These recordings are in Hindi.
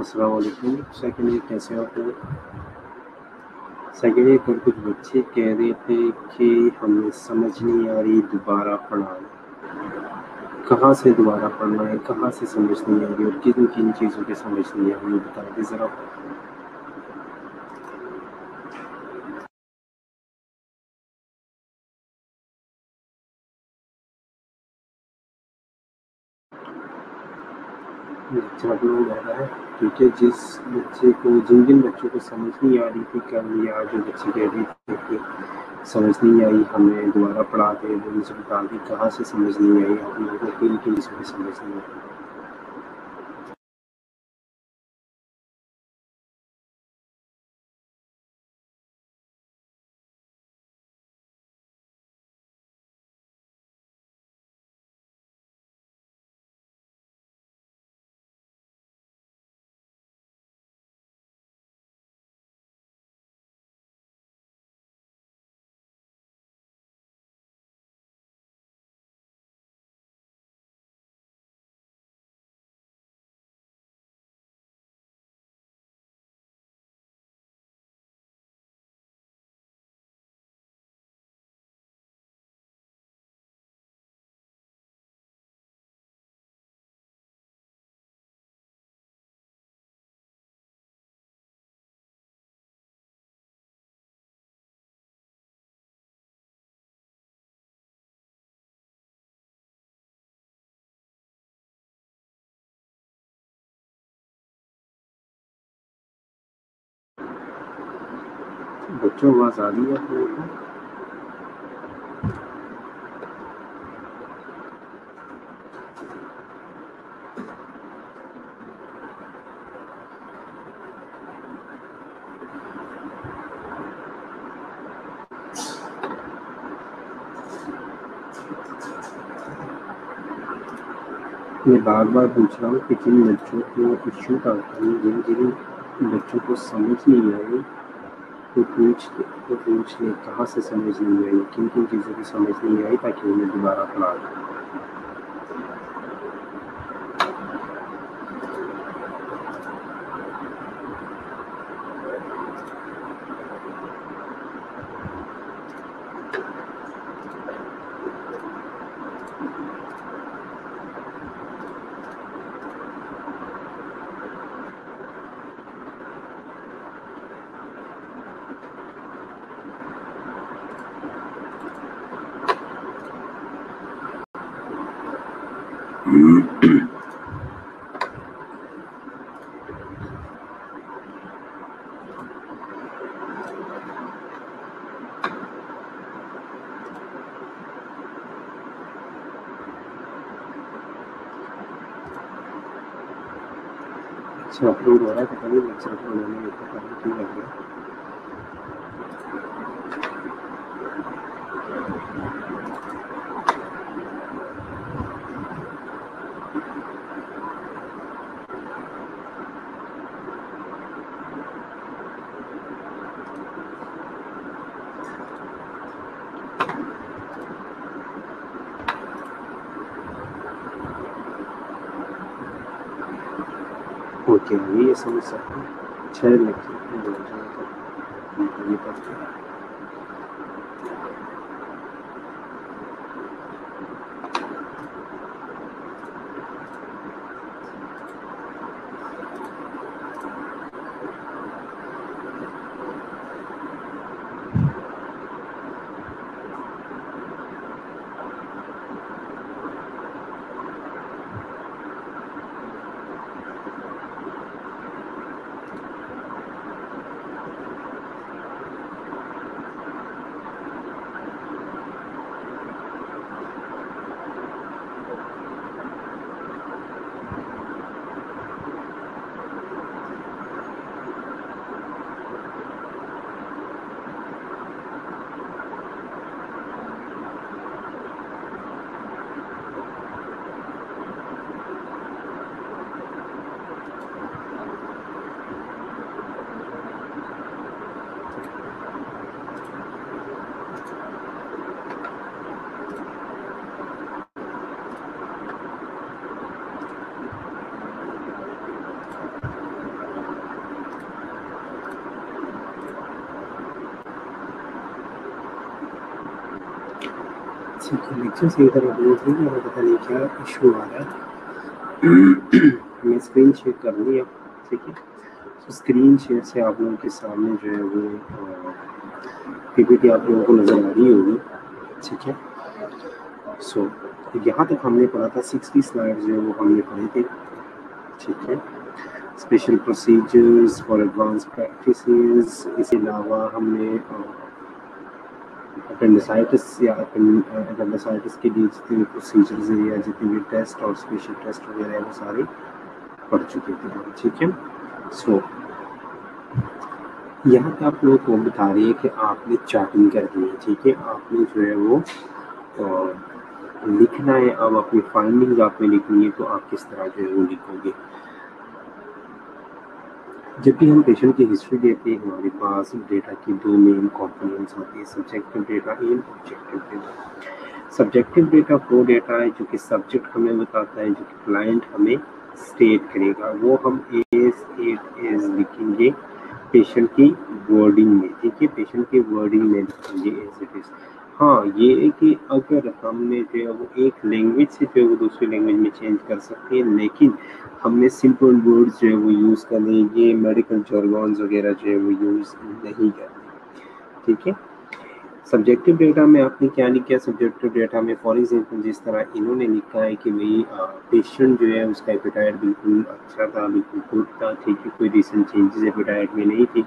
अस्सलाम वालेकुम। सेकंड ईयर कैसे हो आप लोग? सेकंड ईयर पर कुछ बच्चे कह रहे थे कि हमें समझ नहीं आ रही दोबारा पढ़ाना। कहाँ से दोबारा पढ़ना है, कहाँ से समझ नहीं आ रही और किन-किन चीज़ों की समझ नहीं आ रही, ये बता दें ज़रा? लेक्चर अपलोड हो रहा है, ठीक है। जिन-जिन बच्चों को समझ नहीं आ रही थी कल, या जो बच्चे कह रहे थे कि समझ नहीं आई, हमें दोबारा पढ़ा दें, वो मुझे बता दें कहाँ से समझ नहीं आई आप लोगों को, किन-किन चीज़ों की समझ नहीं आई? बच्चों आवाज आ रही है आप लोगों को? मैं बार बार पूछ रहा हूँ कि जिन बच्चों को इश्यू का जिन जिन बच्चों को समझ नहीं आई वो पूछ ले कहाँ से समझ नहीं आई, किन किन चीज़ों की समझ नहीं आई, ताकि उन्हें दोबारा पढ़ा दें। अच्छा अपलोड हो रहा है, पता नहीं लेक्चर को उन्होंने पता नहीं क्यों लग रहा है। ओके ये समझ सकते हैं 6 लेक्चर हो जाएगा ये पढ़ते हैं। लेक्चर सही तरह अपलोड नहीं है, पता नहीं क्या इशू आ रहा है। मैं स्क्रीन शेयर कर लिया, ठीक है। तो स्क्रीन शेयर से आप लोगों के सामने जो है वो पीपीटी आप लोगों को नज़र आ रही होगी, ठीक है। सो यहाँ तक हमने पढ़ा था 60 स्लाइड जो है वो हमने पढ़े थे, ठीक है। Special procedures for advance practices, इसके अलावा हमने अपेंडिसाइटिस या अपेंडिसाइटिस के लिए जितने भी प्रोसीजर्स हैं या जितने भी टेस्ट और स्पेशल टेस्ट वगैरह है वो सारे पढ़ चुके थे, ठीक है। सो यहाँ पे आप लोगों को बता रही है कि आपने चार्टिंग करनी है, ठीक है। आपने जो है वो लिखना है। अब अपनी फाइंडिंग आपने लिखनी है, तो आप किस तरह जो है वो लिखोगे। जब भी हम पेशेंट की हिस्ट्री देते हैं, हमारे पास डेटा की 2 मेन कंपोनेंट्स होती है, subjective data and objective data. Subjective data वो डेटा है जो कि सब्जेक्ट हमें बताता है, जो कि क्लाइंट हमें स्टेट करेगा, वो हम एज इट इज लिखेंगे पेशेंट की वर्डिंग में, ठीक है। पेशेंट की वर्डिंग में लिखेंगे एज इट इज। हाँ, ये है कि अगर हमने जो है वो एक लैंग्वेज से जो है वो दूसरी लैंग्वेज में चेंज कर सकते हैं, लेकिन हमने सिंपल वर्ड्स जो है वो यूज़ करने, ये मेडिकल जर्गन्स वगैरह जो है वो यूज़ नहीं करने, ठीक है। सब्जेक्टिव डेटा में आपने क्या लिखा? सब्जेक्टिव डेटा में फॉर एग्जांपल जिस तरह इन्होंने लिखा है कि भाई पेशेंट जो है उसका एपेटाइट बिल्कुल अच्छा था, बिल्कुल गुड था, ठीक है, कोई रिसेंट चेंजेस एपेटाइट में नहीं थी,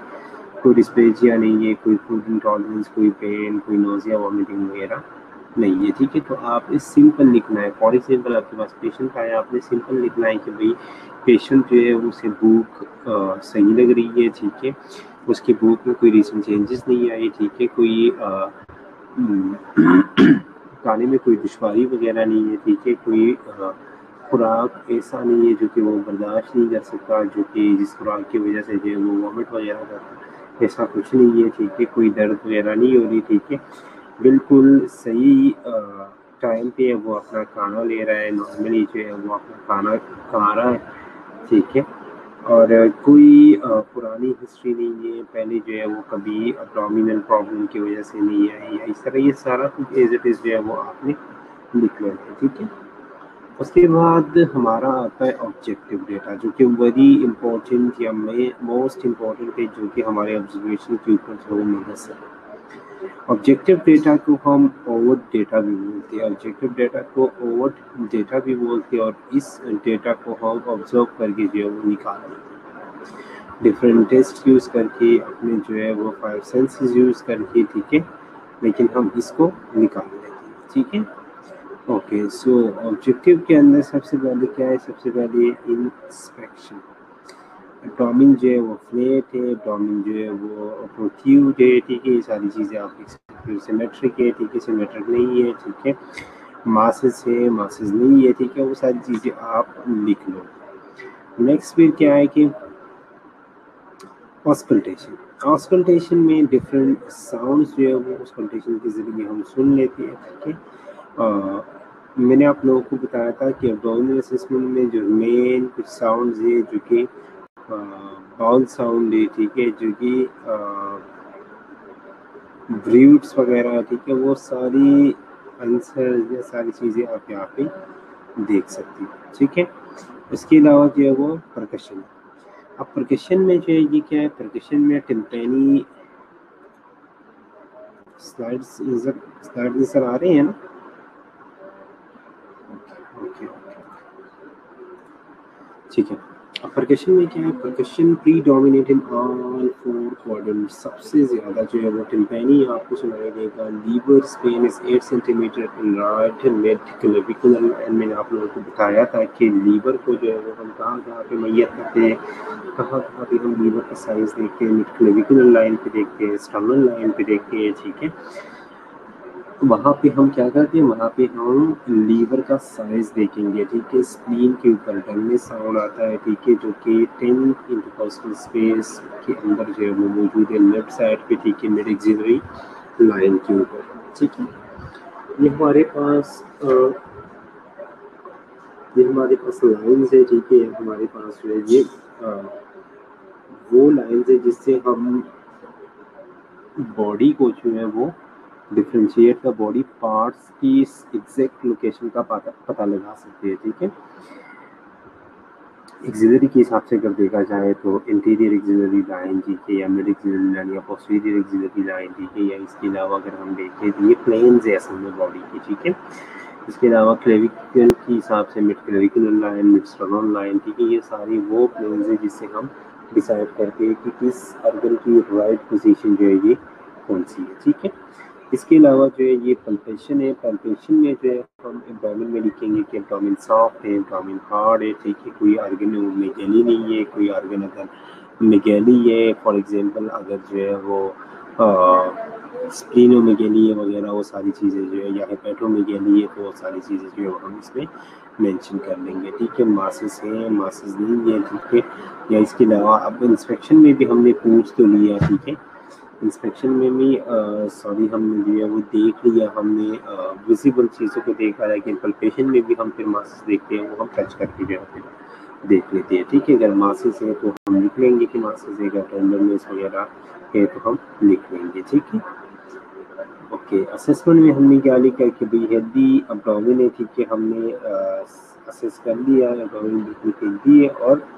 कोई डिस्पेजिया नहीं है, कोई फूड इंटॉलरेंस, कोई पेन, कोई नोजिया, वॉमिटिंग वगैरह नहीं है, ठीक है। तो आपने सिंपल लिखना है। फॉर एग्जाम्पल आपके पास पेशेंट आया, आपने सिंपल लिखना है कि भाई पेशेंट जो है उसे भूख सही लग रही है, ठीक है, उसकी भूख में कोई रिसेंट चेंजेस नहीं आए, ठीक है, कोई खाने में कोई दुश्वारी वगैरह नहीं है, ठीक है, कोई खुराक ऐसा नहीं है जो कि वो बर्दाश्त नहीं कर सकता, जो कि जिस खुराक की वजह से जो है वो वॉमिट वगैरह करता है, ऐसा कुछ नहीं है, ठीक है, कोई दर्द वगैरह नहीं हो रही, ठीक है, बिल्कुल सही टाइम पे वो अपना खाना ले रहा है, नॉर्मली जो है वो अपना खाना खा रहा है, ठीक है, और कोई पुरानी हिस्ट्री नहीं है, पहले जो है वो कभी अब्डोमिनल प्रॉब्लम की वजह से नहीं आई या इस तरह, ये सारा कुछ एज इट इज़ जो है वो आपने लिख लेना है, ठीक है। उसके बाद हमारा आता है ऑब्जेक्टिव डेटा, जो कि वेरी इंपॉर्टेंट या मोस्ट इम्पॉर्टेंट है, जो कि हमारे ऑब्जर्वेशन के ऊपर जो है निर्भर है। ऑब्जेक्टिव डेटा को हम ओवर डेटा भी बोलते हैं, ऑब्जेक्टिव डेटा को ओवर डेटा भी बोलते हैं, और इस डेटा को हम ऑब्जर्व करके जो है वो निकालते हैं डिफरेंट टेस्ट यूज़ करके, अपने जो है वो 5 सेंसेस यूज़ करके, ठीक है, लेकिन हम इसको निकाल लेते हैं, ठीक है। ओके, सो ऑब्जेक्टिव के अंदर सबसे पहले क्या है, सबसे पहले इंस्पेक्शन। डोमेन जो है वो फ्लैट है, डोमेन जो है वो प्रोट्यूड है, ठीक है, ये सारी चीज़ें आप लिख सकते हो। सिमेट्रिक है, ठीक है, सिमेट्रिक नहीं है, ठीक है, मासेस है, मासेस नहीं है, ठीक है, वो सारी चीज़ें आप लिख लो। नेक्स्ट फिर क्या है कि ऑस्कल्टेशन। ऑस्कल्टेशन में डिफरेंट साउंड्स जो है वो ऑस्कल्टेशन के ज़रिए हम सुन लेते हैं, ठीक है। मैंने आप लोगों को बताया था कि एब्डोमिनल असेसमेंट में जो मेन कुछ साउंड्स है, जो कि बाउल साउंड है, ठीक है, जो कि ब्रीड्स वगैरह, ठीक है, वो सारी आंसर या सारी चीज़ें आप यहाँ पे देख सकती हो, ठीक है। इसके अलावा जो है वो परकशन। अब परकशन में जो है ये क्या है, परकशन में टिम्पेनी स्लाइड्स नज़र आ रहे हैं ना? ओके, ठीक है। अब परकशन में क्या है, percussion predominate in all 4 quadrant. सबसे ज़्यादा जो है वो टिम्पेनी आपको सुनाई देगा। Liver span is 8 centimetre in right mid clavicular line. मैंने आप लोगों को बताया था कि लीवर को जो है वो हम कहाँ कहाँ पे मैयर करते हैं, कहाँ कहाँ पे हम लीवर का साइज देखते हैं, मिड क्लेविकुलर लाइन पे देखते हैं, स्टर्नल लाइन पे देखते हैं, ठीक है। वहाँ पे हम क्या करते हैं, वहाँ पे हम लीवर का साइज देखेंगे, ठीक है। स्प्लीन के ऊपर डलने साउंड आता है, ठीक है, जो कि 10 इंटरकॉस्टल स्पेस के अंदर जो है वो मौजूद है लेफ्ट साइड पे, ठीक है, मिड एक्सिलरी लाइन के ऊपर, ठीक है। ये हमारे पास लाइन्स है, ठीक है, हमारे पास जो है ये वो लाइन्स है जिससे हम बॉडी को जो है वो डिफ्रेंशिएट द बॉडी पार्ट्स की एग्जैक्ट लोकेशन का पता लगा सकते हैं, ठीक है। एक्सिलरी के हिसाब से अगर देखा जाए तो इंटीरियर एक्सिलरी लाइन, ठीक है, या मिड एक्सिलरी लाइन या पोस्टीरियर एक्सिलरी लाइन, ठीक है, या इसके अलावा अगर हम देखें तो ये प्लेन्स है असल में बॉडी की, ठीक है। इसके अलावा क्लेविकल के हिसाब से mid clavicular line, mid sternal line, ठीक है, ये सारी वो प्लेन्स है जिससे हम डिसाइड करते हैं कि किस ऑर्गन की राइट पोजीशन जो है ये कौन सी है, ठीक है। इसके अलावा जो है ये पल्पेशन है, पल्पेशन में जो है हम एब्डोमेन में लिखेंगे कि एब्डोमेन सॉफ्ट है, एब्डोमेन हार्ड है, ठीक है, कोई ऑर्गन में गैली नहीं है, कोई ऑर्गन अगर में गैली है, फॉर एग्जांपल अगर जो है वो स्प्लीनो में गैली है वगैरह, वो सारी चीज़ें जो है, या हेपेटो में गैली है, तो वो सारी चीज़ें जो है वो हम इसमें मेंशन कर लेंगे, ठीक है। मासेस है, मासेस नहीं है, ठीक है। या इसके अलावा अब इंस्पेक्शन में भी हमने पूछ तो लिया, ठीक है, इंस्पेक्शन में भी सॉरी हमने जो है वो देख लिया, हमने विजिबल चीज़ों को देखा, लेकिन पल्पेशन में भी हम फिर मासेस देखते हैं, वो हम टच करके जो है फिर देख लेते हैं, ठीक है। अगर मासेस है तो हम लिख लेंगे कि मासेस है, अगर टेंडरनेस वगैरह है तो हम लिख लेंगे, ठीक है। ओके, असेसमेंट में हमने क्या लिखा कि भाई हेल्दी एब्डोमेन है, ठीक है, हमने असेस कर लिया, एब्डोमेन बिल्कुल हेल्दी है, और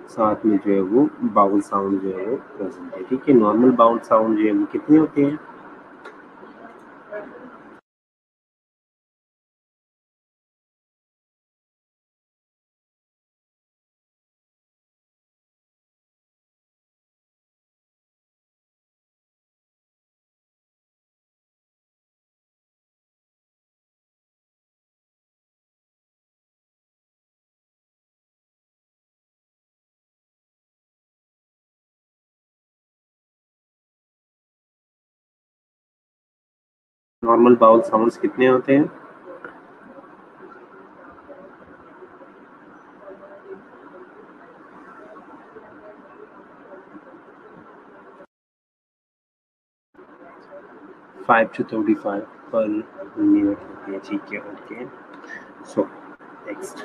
साथ में जो है वो बाउल साउंड जो है वो प्रेजेंट है, ठीक है। नॉर्मल बाउल साउंड जो है वो कितने होते हैं? नॉर्मल बाउल साउंड्स कितने होते हैं? फाइव टू 35 पर मिनट होती है, ठीक है, okay. So next,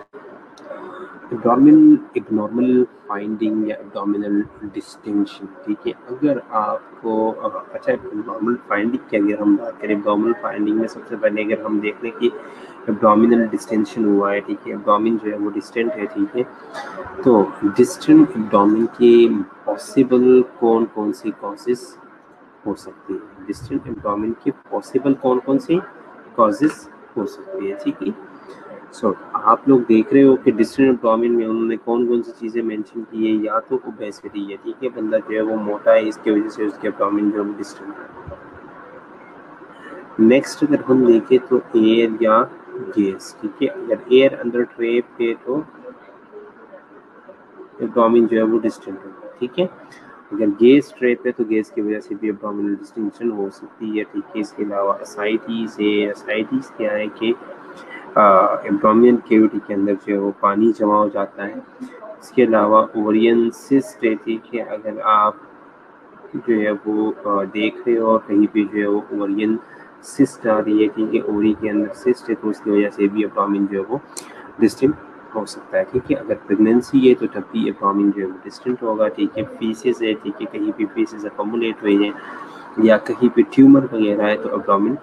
abnormal finding या एब्डोमिनल डिस्टिंक्शन, ठीक है। अगर आपको अच्छा, एब्नॉर्मल फाइंडिंग की अगर हम बात करें, एब्डोमिनल फाइंडिंग में सबसे पहले अगर हम देख लें कि एब्डोमिनल डिस्टेंशन हुआ है, ठीक है, एब्डोमिन जो है वो डिस्टेंट है, ठीक है। तो डिस्टेंट एब्डोमिन के पॉसिबल कौन कौन सी कॉजेस हो सकती है? डिस्टेंट एब्डोमिन की पॉसिबल कौन कौन सी कॉजेस हो सकती है, ठीक है। सो आप लोग देख रहे हो कि डिस्टेंट एब्डोमिन में उन्होंने कौन कौन सी चीज़ें मेंशन की है। या तो ओबेसिटी है, ठीक है, बंदा जो है वो मोटा है, इसकी वजह से उसके एब्डोमिन जो है डिस्टेंट है। नेक्स्ट अगर हम देखें तो एयर या गैस, ठीक है। अगर एयर अंदर ट्रे पे तो एब्डोमिन जो है वो डिस्टेंट होगा, ठीक है। अगर गैस ट्रे पे तो गैस की वजह से भी एब्डोमिनल डिस्टिंक्शन हो सकती है, ठीक है। इसके अलावा असाइटीज है। असाइटीज क्या है कि एब्डोमिनल कैविटी के अंदर जो है वो पानी जमा हो जाता है। इसके अलावा ओवरियन सिस्ट है, ठीक है। अगर आप जो है वो देख रहे हो और कहीं पे जो है वो ओवरियन सिस्ट आ रही है, ठीक है, ओवरी के अंदर सिस्ट है, तो उसकी वजह से भी एब्डोमिन जो है वो डिस्टेंट हो सकता है, ठीक है। अगर प्रेगनेंसी है तो तब भी एब्डोमिन जो है वो डिस्टेंट होगा, ठीक है। फीसेस है, ठीक है, कहीं भी फीसेस अकोमुलेट हुए हैं या कहीं पे ट्यूमर वगैरह है तो एब्डोमिन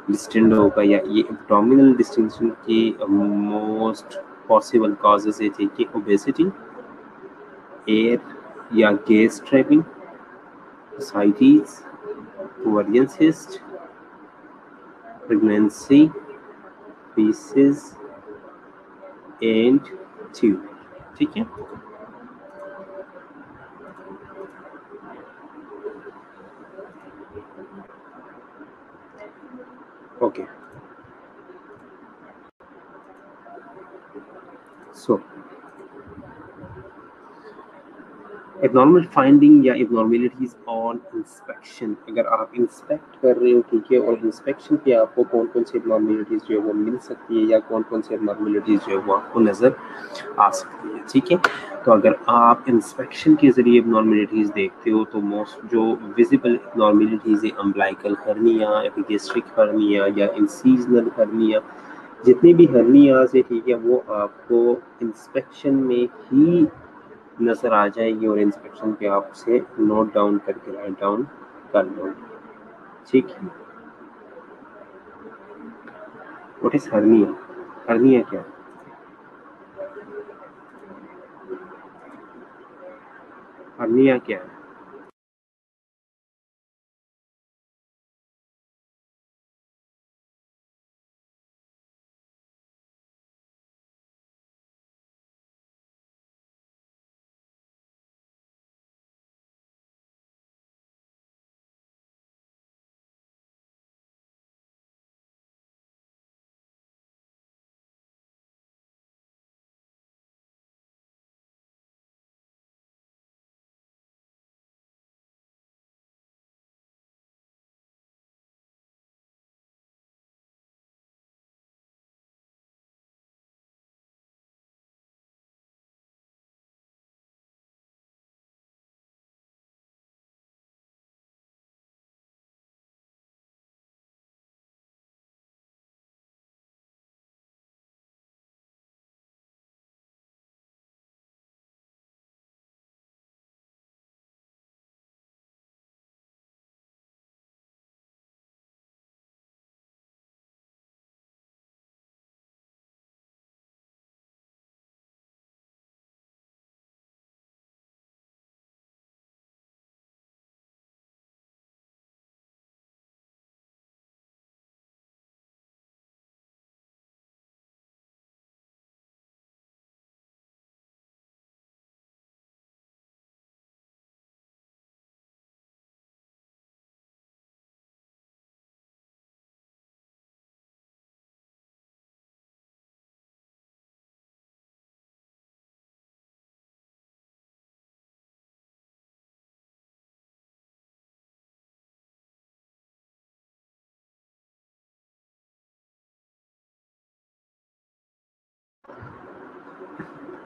डिस्टेंट होगा। या ये एब्डोमिनल डिस्टिंक्शन की मोस्ट पॉसिबल कॉजेज है, ठीक है, ओबेसिटी, एयर या gas trapping, ascites, ovarian cyst, pregnancy, feces and tube, ठीक है। ओके, सो एबनॉर्मल फाइंडिंग या एबनॉर्मेलिटीज ऑन इंस्पेक्शन, अगर आप इंस्पेक्ट कर रहे हो, ठीक है, और इंस्पेक्शन पे आपको कौन कौन सी एबनॉर्मेलिटीज जो है वो मिल सकती है या कौन कौन सी एबनॉर्मेलिटीज जो है वो आपको नजर आ सकती है, ठीक है। तो अगर आप इंस्पेक्शन के जरिए एबनॉर्मेलिटीज देखते हो तो मोस्ट जो विजिबल एबनॉर्मेलिटीज है, अम्बिलिकल हर्निया, एपिगेस्ट्रिक हर्निया या इंसीजनल हर्निया, जितनी भी हर्नियाज है, ठीक है, वो आपको इंस्पेक्शन में ही नजर आ जाएगी और इंस्पेक्शन पे आप उसे नोट डाउन करके राइट डाउन कर लो, ठीक है। What is hernia? हर्निया क्या है? हर्निया क्या है?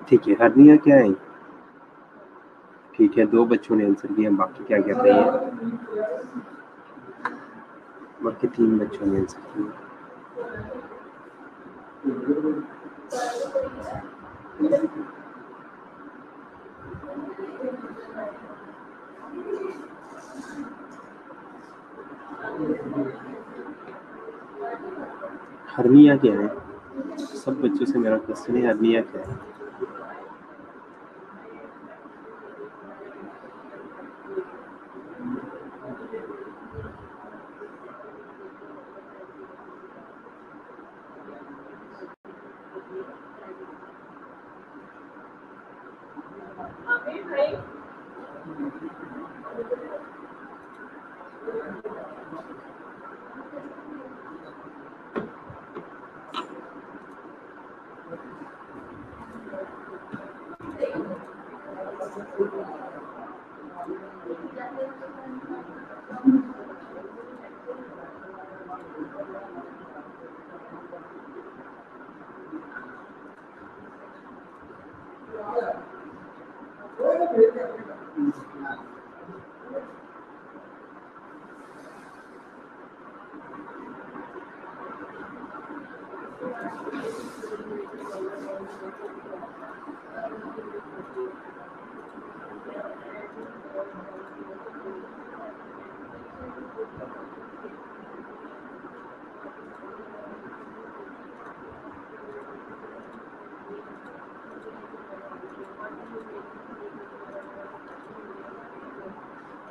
ठीक है, हर्निया क्या है? ठीक है, 2 बच्चों ने आंसर किया, बाकी क्या कहते हैं? बाकी 3 बच्चों ने आंसर किया। हर्निया क्या है? सब बच्चों से मेरा क्वेश्चन है, हर्निया क्या है?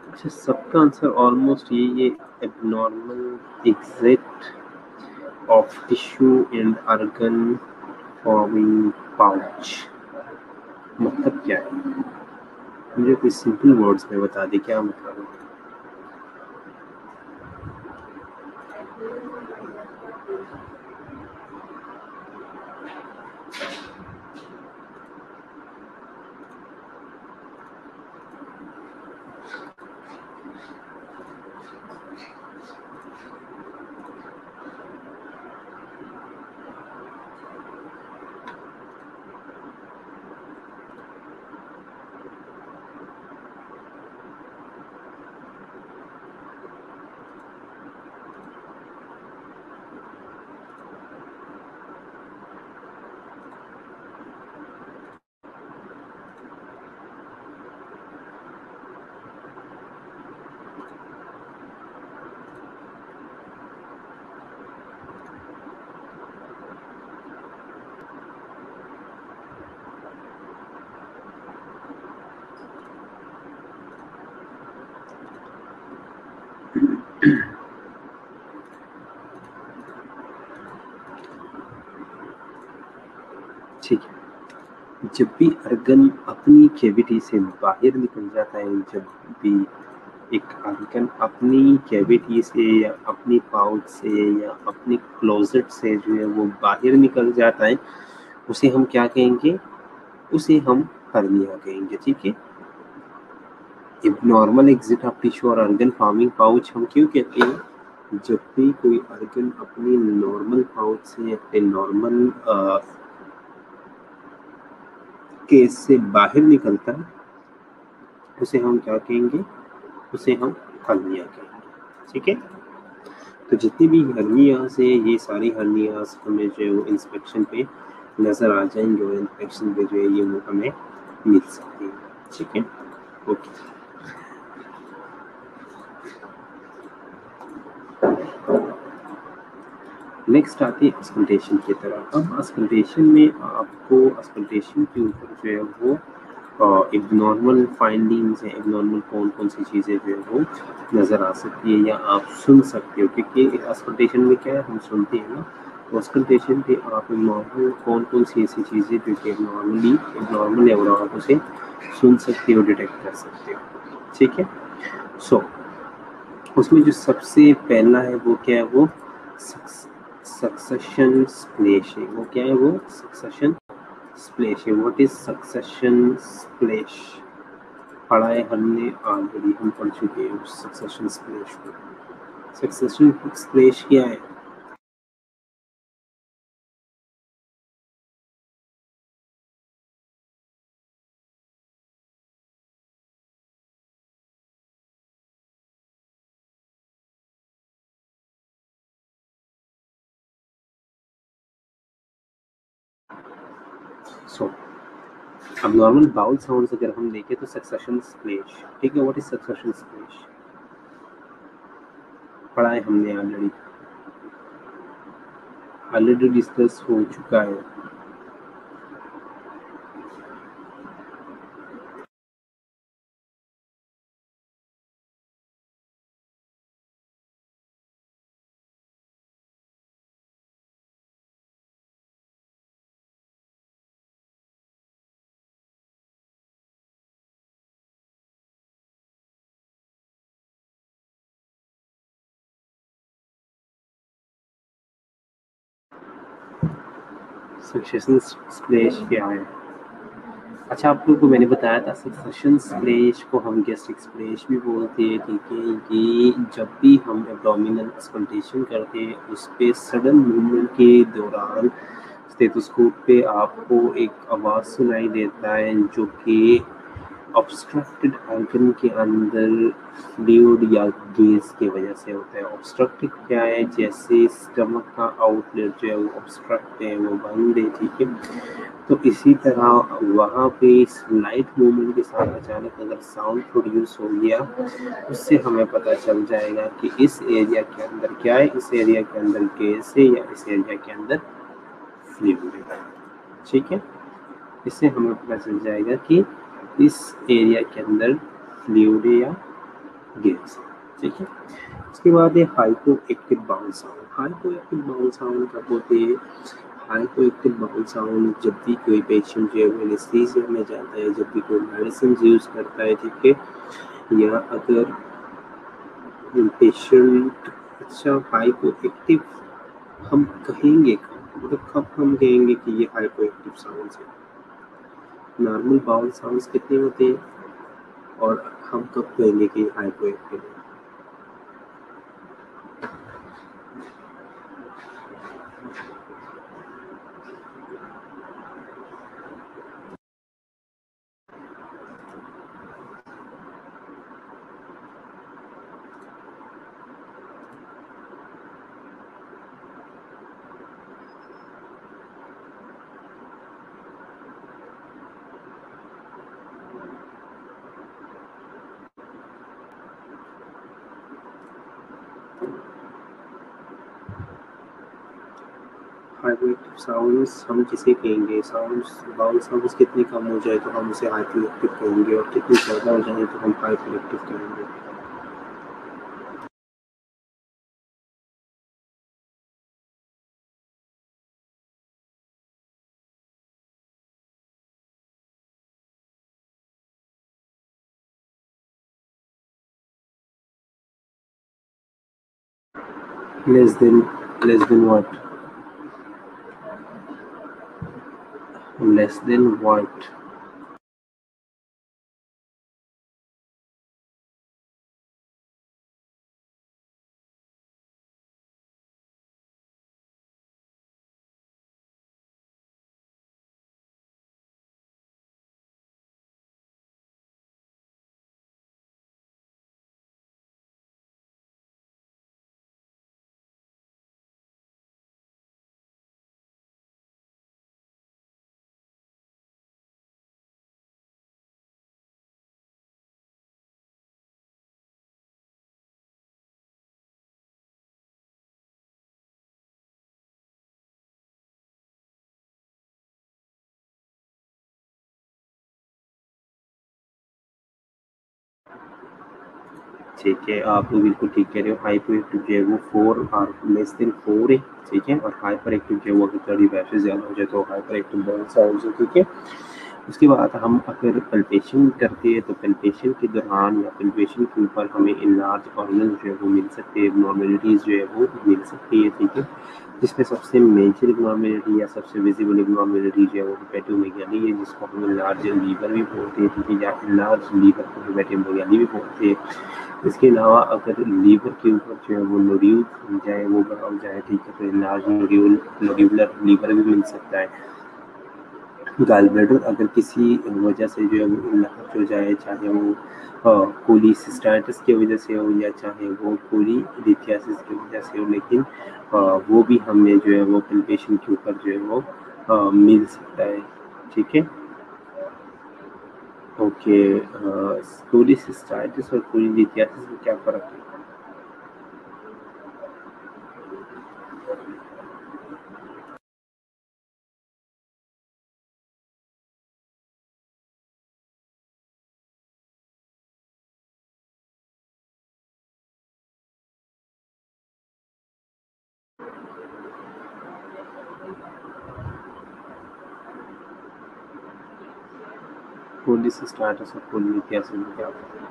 अच्छा, सबका आंसर ऑलमोस्ट ये abnormal exit of tissue and organ forming pouch, मतलब क्या है? मुझे कुछ सिंपल वर्ड्स में बता दे, क्या मतलब है? ठीक है, जब भी ऑर्गन अपनी कैविटी से बाहर निकल जाता है, जब भी एक ऑर्गन अपनी कैविटी से या अपनी पाउच से या अपनी क्लोजेट से जो है वो बाहर निकल जाता है, उसे हम क्या कहेंगे? उसे हम हर्निया कहेंगे। ठीक है, एबनॉर्मल एग्जिट ऑफ टिश्यू और ऑर्गन फॉर्मिंग पाउच हम क्यों कहते हैं? जब भी कोई ऑर्गन अपनी नॉर्मल पाउच से, अपने नॉर्मल केस से बाहर निकलता है, उसे हम क्या कहेंगे? उसे हम हर्निया कहेंगे। ठीक है, तो जितनी भी हर्निया से, ये सारी हर्नियास हमें जो है वो इंस्पेक्शन पे नज़र आ जाएंगे और इंस्पेक्शन पे जो है ये वो हमें मिल सकती है। ठीक है, ओके। नेक्स्ट आती है अस्कल्टेशन की तरफ। अब अस्कल्टेशन में आपको अस्कल्टेशन के ऊपर जो है वो एबनॉर्मल फाइंडिंग्स है, एबनॉर्मल कौन कौन सी चीज़ें जो है वो नज़र आ सकती है या आप सुन सकते हो, क्योंकि अस्कल्टेशन में क्या है, हम सुनते हैं ना, तो अस्कल्टेशन पे आप एबनॉर्मल कौन कौन सी ऐसी चीज़ें जो कि एबनॉर्मल है और आप उसे सुन सकते हो, डिटेक्ट कर सकते हो। ठीक है, सो उसमें जो सबसे पहला है वो क्या है? वो सक्सेशन स्प्लैश है। वो क्या है? वो सक्सेशन स्प्लैश है। What is succession splash? पढ़ा है हमने ऑलरेडी, हम पढ़ चुके हैं सक्सेशन स्प्लैश को। सक्सेशन स्प्लैश क्या है? सो अब नॉर्मल बाउल साउंड्स अगर हम देखें तो सक्सेशन स्प्लैश, ठीक है। What is succession splash? पढ़ा है हमने ऑलरेडी डिस्कस हो चुका है। सक्सेशन स्प्लैश क्या है? अच्छा, आप लोगों को मैंने बताया था सक्सेशन स्प्लैश को हम गैस्ट्रिक स्प्लैश भी बोलते हैं, ठीक है। ये जब भी हम एब्डोमिनल एक्सपल्टेशन करते हैं उस पे सडन मूवमेंट के दौरान स्टेथोस्कोप पे आपको एक आवाज़ सुनाई देता है जो कि ऑब्स्ट्रक्टेड ऑर्गन के अंदर फ्लूइड या गैस की वजह से होता है। ऑब्स्ट्रक्टेड क्या है? जैसे स्टमक का आउटलेट जो है वो ऑब्स्ट्रक्ट है, वो बंद है, ठीक है। तो इसी तरह वहाँ पे स्लाइट मूवमेंट के साथ अचानक अगर साउंड प्रोड्यूस हो गया, उससे हमें पता चल जाएगा कि इस एरिया के अंदर क्या है, इस एरिया के अंदर गैस है या इस एरिया के अंदर फ्लूइड है, ठीक है। इससे हमें पता चल जाएगा कि इस एरिया के अंदर फ्लूइड है या गैस है, ठीक है। उसके बाद है hypo active bowel sound. Hypo active bowel sound कब होते हैं? हाइपो एक्टिव बाउल साउंड जब भी कोई पेशेंट जो है एनेस्थीसिया में जाता है, जब भी कोई मेडिसिन यूज करता है, ठीक है, या अगर पेशेंट, अच्छा हाइपो एक्टिव हम कहेंगे मतलब कब हम कहेंगे कि ये हाइपो एक्टिव साउंड है? नॉर्मल बाउल साउंड्स कितने होते हैं और हम कब कहेंगे कि हाइपो एक्टिव है? हाइपो एक्टिव साउंड्स हम किसे कहेंगे? साउंड्स बाउल साउंड्स कितनी कम हो जाए तो हम उसे हाइपो एक्टिव कहेंगे और कितनी ज़्यादा हो जाए तो हम हाइपर एक्टिव कहेंगे? Less than what? Less than what? ठीक है, आप लोग बिल्कुल ठीक कह रहे हो। हाइपर एक्टिव जो है वो 4 और लेस देन 4 है, ठीक है। और हाइपर एक्टिव जो है वो अगर 35 से ज़्यादा हो जाए तो हाइपर एक्टिव बाउल साउंड्स है, ठीक है। उसके बाद हम अगर पल्पेशन करते हैं तो पल्पेशन के दौरान या पल्पेशन के ऊपर हमें इनलार्ज ऑर्गन जो है वो मिल सकते हैं, एब्नॉर्मेलिटीज़ जो है वो मिल सकती है, ठीक है। जिसमें सबसे मेजर एब्नॉर्मेलिटी या सबसे विजिबल एब्नॉर्मेलिटी जो है वो हेपेटोमेगाली है, जिसको हम इनलार्ज लीवर भी बोलते हैं, ठीक है, या इनलार्ज लीवर को हेपेटोमेगाली भी बोलते हैं। इसके अलावा अगर लीवर के ऊपर जो है वो नोड्यूल हो जाए, वो बड़ा हो जाए, ठीक है, तो इनलार्ज नोड्यूलर लीवर भी मिल सकता है। गॉल ब्लैडर अगर किसी वजह से जो है वो इनलार्ज हो जाए, चाहे वो कोलिसिस्टाइटिस की वजह से हो या चाहे वो कोलीलिथियासिस की वजह से हो, लेकिन वो भी हमें जो है वो पल्पेशन के ऊपर जो है वो मिल सकता है, ठीक है। ओके, कोलिसिस्टाइटिस और कोलिलिथियासिस में क्या फ़र्क है? कोलिसिस्टाइटिस और कोलिलिथियासिस में क्या फ़र्क है?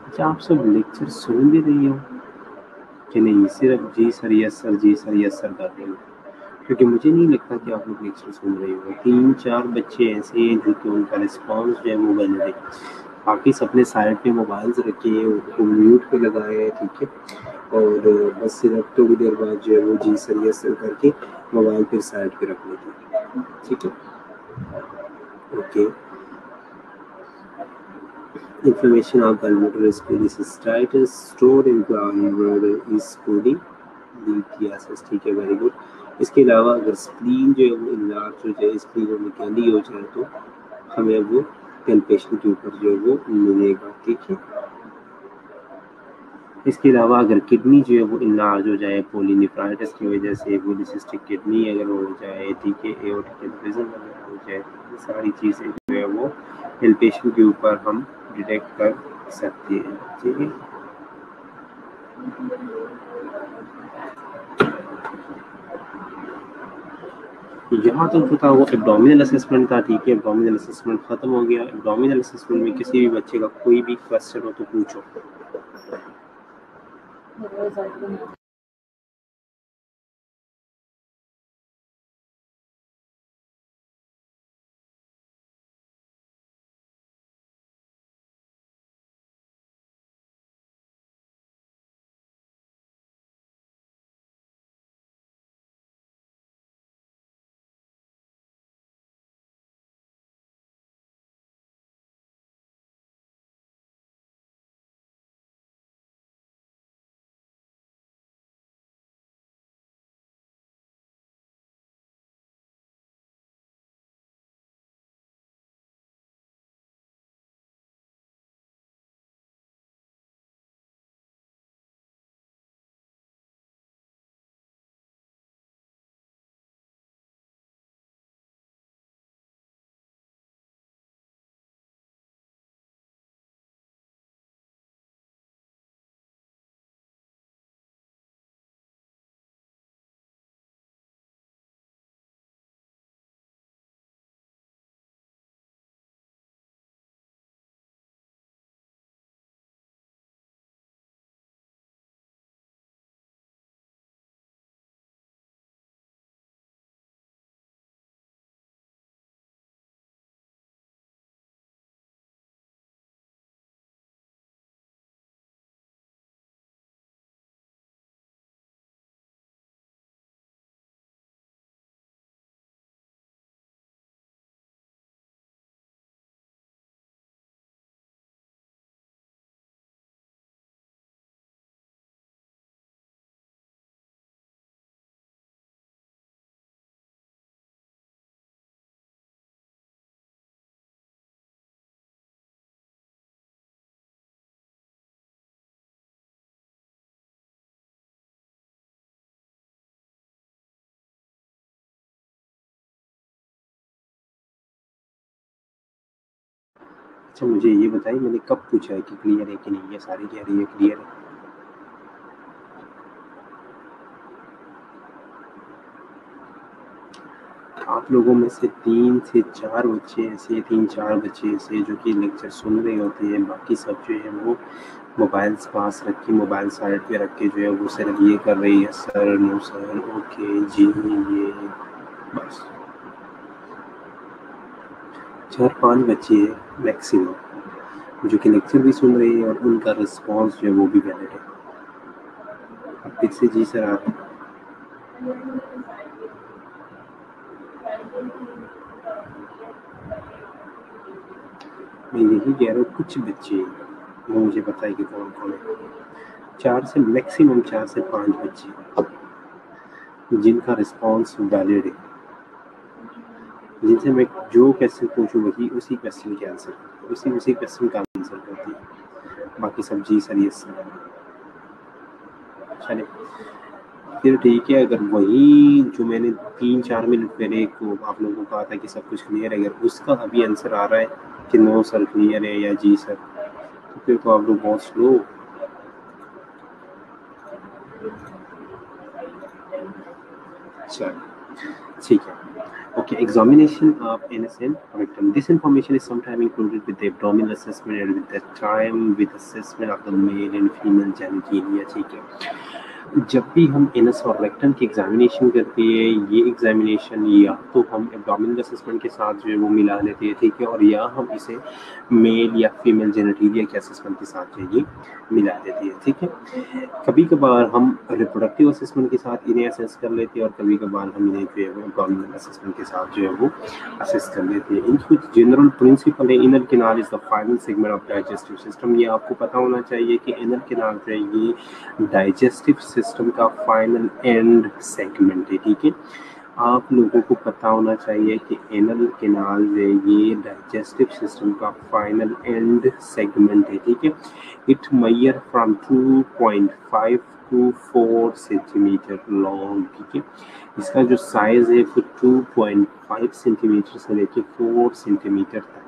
अच्छा, आप सब लेक्चर सुन भी रही हो कि नहीं? सिर्फ जी सर, यस सर, जी सर, यस सर कर रही हो? क्योंकि मुझे नहीं लगता कि आप लोग लेक्चर सुन रहे हो। 3-4 बच्चे ऐसे हैं जो कि उनका रिस्पॉन्स जो है वो वैलिड है। बाकी सबने साइड पे मोबाइल्स रखे हैं, उनको म्यूट पे लगाया है, ठीक है? और बस सिर्फ थोड़ी देर बाद जो है वो जी सर, यस सर करके मोबाइल फिर साइड पे रख लेते हैं, ठीक है? Okay. Inflammation of gallbladder is cholecystitis, stored in gallbladder is cholelithiasis, ठीक है, वेरी गुड। इसके अलावा अगर स्प्लीन जो है वो इनलार्ज हो जाए, स्प्लीनोमेगाली हो जाए तो हमें वो पेल्पेशन के ऊपर जो है वो मिलेगा, ठीक है। इसके अलावा अगर किडनी जो है वो इनलार्ज हो जाए पॉलीनेफ्राइटिस की वजह से, पॉलीसिस्टिक किडनी अगर हो जाए, ठीक है, एओर्टिक एनेरिज्म अगर हो जाए, ये सारी चीज़ें जो है वो पेल्पेशन के ऊपर हम डिटेक्ट कर सकते हैं, ठीक है। यहाँ तक जो था वो एब्डोमिनल असेसमेंट था, ठीक है। एब्डोमिनल असेसमेंट खत्म हो गया। एब्डोमिनल असेसमेंट में किसी भी बच्चे का कोई भी क्वेश्चन हो तो पूछो। अच्छा, मुझे ये बताइए मैंने कब पूछा है कि क्लियर है कि नहीं? ये सारी कह रही है क्लियर है। आप लोगों में से 3 से 4 बच्चे ऐसे, 3-4 बच्चे ऐसे जो कि लेक्चर सुन रहे होते हैं, बाकी सब जो है वो मोबाइल्स पास रख के, मोबाइल साइड पे रख के जो है वो सिर्फ ये कर रही है, सर, नो सर, ओके जी, ये बस। 4-5 बच्चे हैं मैक्सिमम जो कि लेक्चर भी सुन रहे हैं और उनका रिस्पॉन्स जो है वो भी वैलिड है। अब फिर से जी सर आ रहे हैं। मैं यही कह रहा हूँ, कुछ बच्चे वो मुझे बताए कि कौन कौन है। 4 से मैक्सिमम 4 से 5 बच्चे जिनका रिस्पॉन्स वैलिड है, जिनसे मैं जो क्वेश्चन पूछूं वही उसी क्वेश्चन के आंसर करते, उसी क्वेश्चन का आंसर करती है। बाकी सब जी सर यस सर। चले फिर ठीक है। अगर वही जो मैंने 3-4 मिनट पहले को आप लोगों को कहा था कि सब कुछ क्लियर है, अगर उसका अभी आंसर आ रहा है कि नो सर क्लियर है या जी सर, तो फिर तो आप लोग बहुत स्लो। चलो ठीक है। Okay, examination of innocent victim. This information is sometimes included with the abdominal assessment and with the time with assessment of the male and female genitalia. ठीक है, जब भी हम एनस और रेक्टम की एग्जामिनेशन करते हैं, ये एग्जामिनेशन या तो हम एब्डोमिनल असेसमेंट के साथ जो है वो मिला लेते हैं, ठीक है, और या हम इसे मेल या फीमेल जेनेटिलिया के असेसमेंट के साथ जो है ये मिला देते हैं, ठीक है। कभी कभार हम रिप्रोडक्टिव असेसमेंट के साथ इन्हें असेस कर लेते हैं और कभी कभार हम इन्हें जो है वो एब्डोमिनल असेसमेंट के साथ जो है वो असेस कर लेते हैं। इनकी जनरल प्रिंसिपल है, inner canal is the final segment of digestive system. ये आपको पता होना चाहिए कि इनर कैनाल जो है ये डाइजेस्टिव सिस्टम का फाइनल एंड सेगमेंट है, ठीक है। आप लोगों को पता होना चाहिए कि एनल कैनाल जो है ये डाइजेस्टिव सिस्टम का फाइनल एंड सेगमेंट है, ठीक है। It measure from 2.5 to 4 centimetre long, ठीक है। इसका जो साइज है वो 2.5 सेंटीमीटर से लेकर 4 सेंटीमीटर तक है।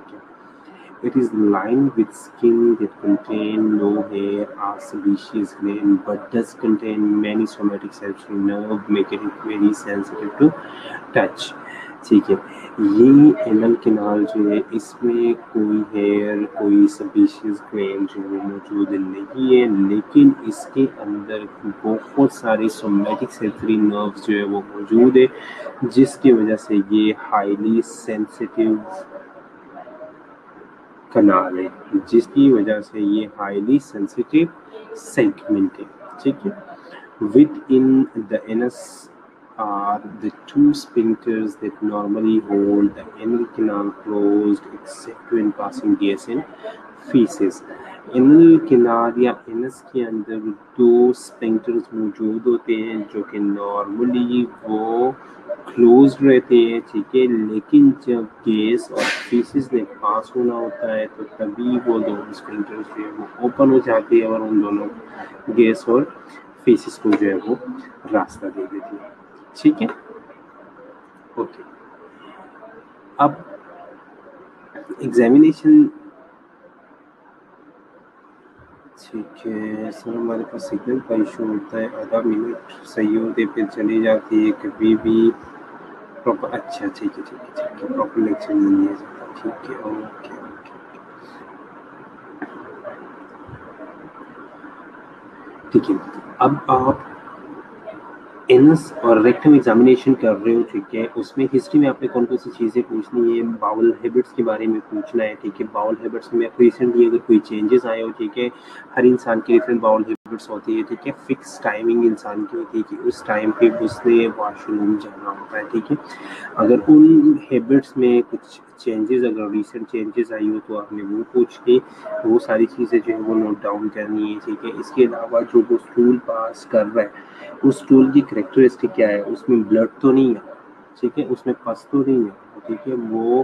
It is lined with skin that contain no hair or sebaceous gland but does contain many somatic sensory nerve, making it very sensitive to touch, ठीक है। ये एनल कैनाल जो है इसमें कोई हेयर, कोई sebaceous gland जो है मौजूद नहीं है, लेकिन इसके अंदर बहुत सारे सोमैटिक सेंसरी नर्व्स जो है वो मौजूद है, जिसकी वजह से ये हाईली सेंसिटिव कनाल है, जिसकी वजह से ये हाईली सेंसिटिव सेगमेंट है, ठीक है। With in the anus are the two sphincters that normally hold the anal canal closed except when passing gas and feces. Anal canal या एनस के अंदर दो स्पिंक्टर्स मौजूद होते हैं जो कि नॉर्मली वो क्लोज रहते हैं, ठीक है, लेकिन जब गैस और फीसिस में पास होना होता है तो तभी वो दोनों स्पिंक्टर्स जो है वो ओपन हो जाती है और उन दोनों गैस और फीसिस को जो है वो रास्ता दे देती है, ठीक है। ओके, अब एग्जामिनेशन, ठीक है सर। हमारे पास सिग्नल का इशू होता है, आधा मिनट सही होते फिर चली जाती है, कभी भी प्रॉपर। अच्छा ठीक है ठीक है ठीक है, प्रॉपर लेक्चर नहीं लिया जाता, ठीक है। ओके ओके ठीक है। अब आप एनस और रेक्टम एग्जामिनेशन कर रहे हो, ठीक है, उसमें हिस्ट्री में आपने कौन कौन सी चीज़ें पूछनी है, बाउल हैबिट्स के बारे में पूछना है, ठीक है। बाउल हैबिट्स में रिसेंटली अगर कोई चेंजेस आए हो, ठीक है, हर इंसान की डिफरेंट बाउल हैबिट्स होती है, ठीक है। फिक्स टाइमिंग इंसान की होती है कि उस टाइम पे उसने वॉशरूम जाना होता है, ठीक है। अगर उन हैबिट्स में कुछ चेंजेस, अगर रिसेंट चेंजेस आई हो तो आपने वो पूछ के वो सारी चीज़ें जो है वो नोट डाउन करनी है, ठीक है। इसके अलावा जो वो स्टूल पास कर रहा है उस स्टूल की करेक्टरिस्टिक क्या है, उसमें ब्लड तो नहीं है, ठीक है, उसमें पस तो नहीं है, ठीक है, वो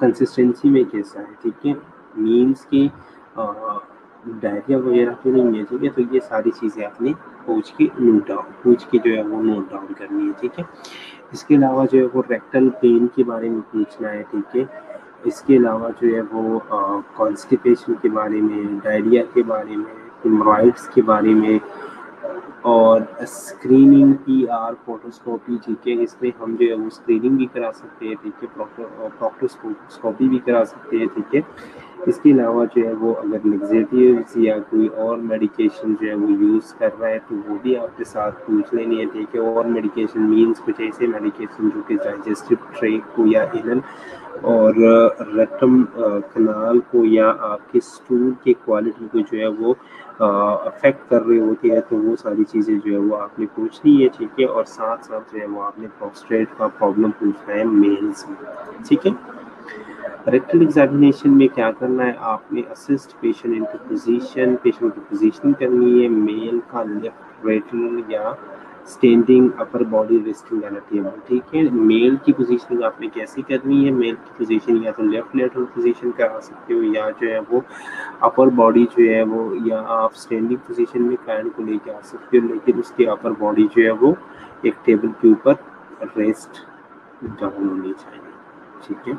कंसिस्टेंसी में कैसा है, ठीक है, मीन्स की डायरिया वगैरह तो नहीं है, ठीक है। तो ये सारी चीज़ें आपने पूछ के जो है वो नोट डाउन करनी है, ठीक है। इसके अलावा जो है वो रेक्टल पेन के बारे में पूछना है, ठीक है। इसके अलावा जो है वो कॉन्स्टिपेशन के बारे में, डायरिया के बारे में, हेमोरॉइड्स के बारे में, और स्क्रीनिंग पीआर फोटोस्कोपी, ठीक है। इसमें हम जो है वो स्क्रीनिंग भी करा सकते हैं, ठीक है, प्रोक्टोस्कोपी भी करा सकते हैं, ठीक है। इसके अलावा जो है वो अगर लेक्सेटिव्स या कोई और मेडिकेशन जो है वो यूज़ कर रहा है तो वो भी आपके साथ पूछ लेनी है, ठीक है। और मेडिकेशन मीन्स कुछ ऐसे मेडिकेशन जो कि डाइजेस्टिव ट्रैक्ट को या एनल और रेक्टम कनाल को या आपके स्टूल की क्वालिटी को जो है वो अफेक्ट कर रही होती है, तो वो सारी चीज़ें जो है वो आपने पूछनी है, ठीक है। और साथ साथ जो है वो आपने प्रोस्टेट का प्रॉब्लम पूछना है मेल्स में, ठीक है। रेक्टल एग्जामिनेशन में क्या करना है, आपने assist patient into position, patient की पोजीशनिंग करनी है। मेल का लेफ्ट रेक्टल या standing upper body resting on a table, ठीक है। मेल की पोजीशनिंग आपने कैसे करनी है, मेल की पोजीशन या तो लेफ्ट लेटरल पोजीशन करा सकते हो, या जो है वो अपर बॉडी जो है वो, या आप स्टैंडिंग पोजीशन में कान को लेके आ सकते हो, लेकिन उसकी अपर बॉडी जो है वो एक टेबल के ऊपर रेस्ट डाउन होनी चाहिए, ठीक है।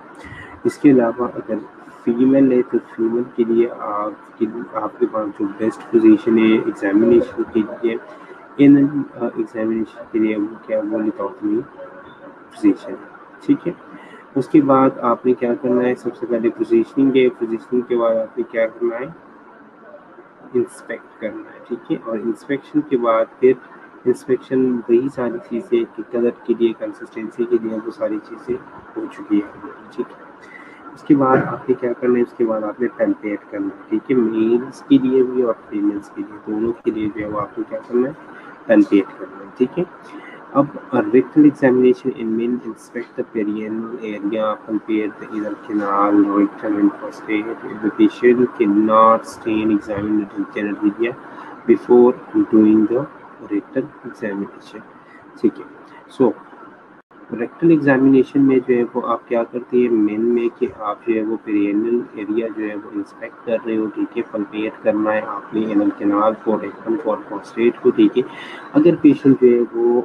इसके अलावा अगर फीमेल है तो फीमेल के लिए आपके पास जो बेस्ट पोजीशन है एग्जामिनेशन के लिए, इन एग्जामिनेशन के लिए वो क्या वो लिथोटमी पोजीशन है, ठीक है। उसके बाद आपने क्या करना है, सबसे पहले पोजीशनिंग है, पोजीशनिंग के बाद आपने क्या करना है, इंस्पेक्ट करना है, ठीक है। और इंस्पेक्शन के बाद फिर इंस्पेक्शन वही सारी चीज़ें कि कलर के लिए, कंसिस्टेंसी के लिए, वो सारी चीज़ें हो चुकी है, ठीक है। उसके बाद आपने क्या करना है, उसके बाद आपने टेम्पलेट करना है, ठीक है। मेल्स के लिए भी और फीमेल्स के लिए, दोनों के लिए जो है वो आपको क्या करना है, टेम्पलेट करना है, ठीक है। अब rectal examination in men inspect the perineal area, compare the inner canal, rectum and prostate. If the patient cannot stand examine the genitalia before doing the rectal examination, ठीक है। So रेक्टल एग्जामिनेशन में जो है वो आप क्या करते हैं मेन में, कि आप जो है वो पेरिनियल एरिया जो है वो इंस्पेक्ट कर रहे हो, ठीक है। पल्पेट करना है आपने एनल कैनाल को, रेक्टम को और प्रोस्टेट को, ठीक है। अगर पेशेंट जो है वो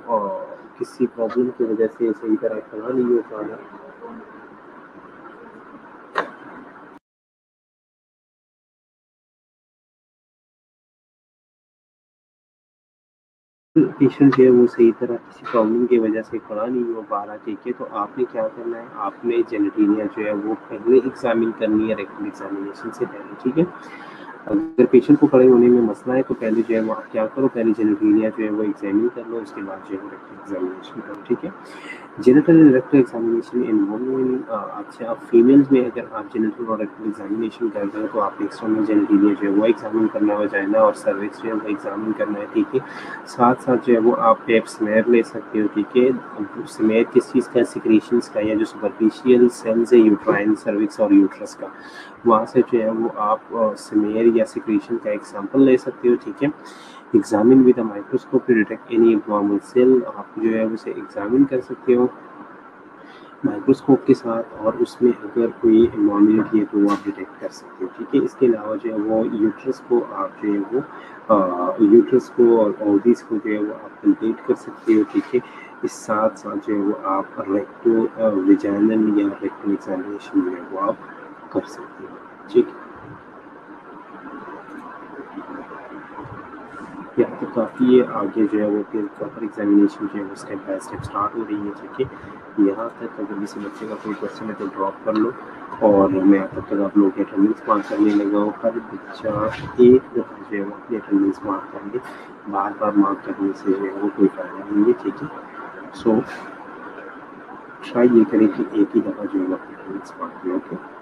किसी प्रॉब्लम की वजह से सही तरह खड़ा नहीं हो पा रहा, पेशेंट जो है वो सही तरह किसी प्रॉब्लम की वजह से खड़ा नहीं हो पा रहा, ठीक है। तो आपने क्या करना है, आपने जेनेटेरिया जो है वो पहले एग्जामिन करनी है रेक्टल एग्जामिनेशन से पहले, ठीक है। अगर पेशेंट को खड़े होने में मसला है तो पहले जो है वो आप क्या करो, पहले जेनेटेरिया जो है वो एग्जामिन कर लो, उसके बाद जो है वो रेक्टल एग्जामिनेशन करो, ठीक है। Genital and rectal examination in women, अच्छा फीमेल्स में अगर आप जेनिटल और रेक्टल एग्जामिनेशन कर रहे हो तो आप एक्सटर्नल जेनिटलिया जो है वो एग्जामिन करना है, वजाइना और सर्विक्स जो है वो एग्जामिन करना है, ठीक है। साथ साथ जो है वो आप पेप स्मेयर ले सकते हो, ठीक है। स्मेयर किस चीज़ का, सिक्रीशंस का, या जो सुपरफिशियल सेल्स है यूट्राइन, सर्विक्स और यूट्रस का, वहाँ से जो है वो आप स्मेयर या सिक्रीशन का एग्जाम्पल ले सकते हो, ठीक है। Examine with a microscope to detect any abnormal cell, आप जो है उसे एग्जामिन कर सकते हो माइक्रोस्कोप के साथ, और उसमें अगर कोई एब्नॉर्मलिटी है तो वो आप डिटेक्ट कर सकते हो, ठीक है। इसके अलावा जो है वो यूट्रस को आप जो है वो यूट्रस को और ओवरीज को जो है वो आप कंप्लीट कर सकते हो, ठीक है। इस साथ साथ जो है वो आप रेक्टो विजाइनल या रेक्टो एग्जामिनेशन जो है वो आप कर सकते हो, ठीक है। यहाँ तो काफ़ी है, आगे जो है वो फिर प्रॉपर एग्जामिनेशन जो है वो स्टेप बाय स्टेप स्टार्ट हो रही है, ठीक है। यहाँ तक अगर किसी बच्चे का कोई क्वेश्चन है तो ड्रॉप कर लो, और मैं तब तक आप लोगों की अटेंडेंस मार्क करने लगा हूँ। हर बच्चा एक दफ़ा जो है वो अपनी अटेंडेंस मार्क करेंगे, बार बार मार्क करने से जो है वो कोई फ़ायदा नहीं है, ठीक है। सो ट्राई ये करें कि एक ही दफ़ा जो है वो अपनी अटेंडेंस मार्क करें, ओके।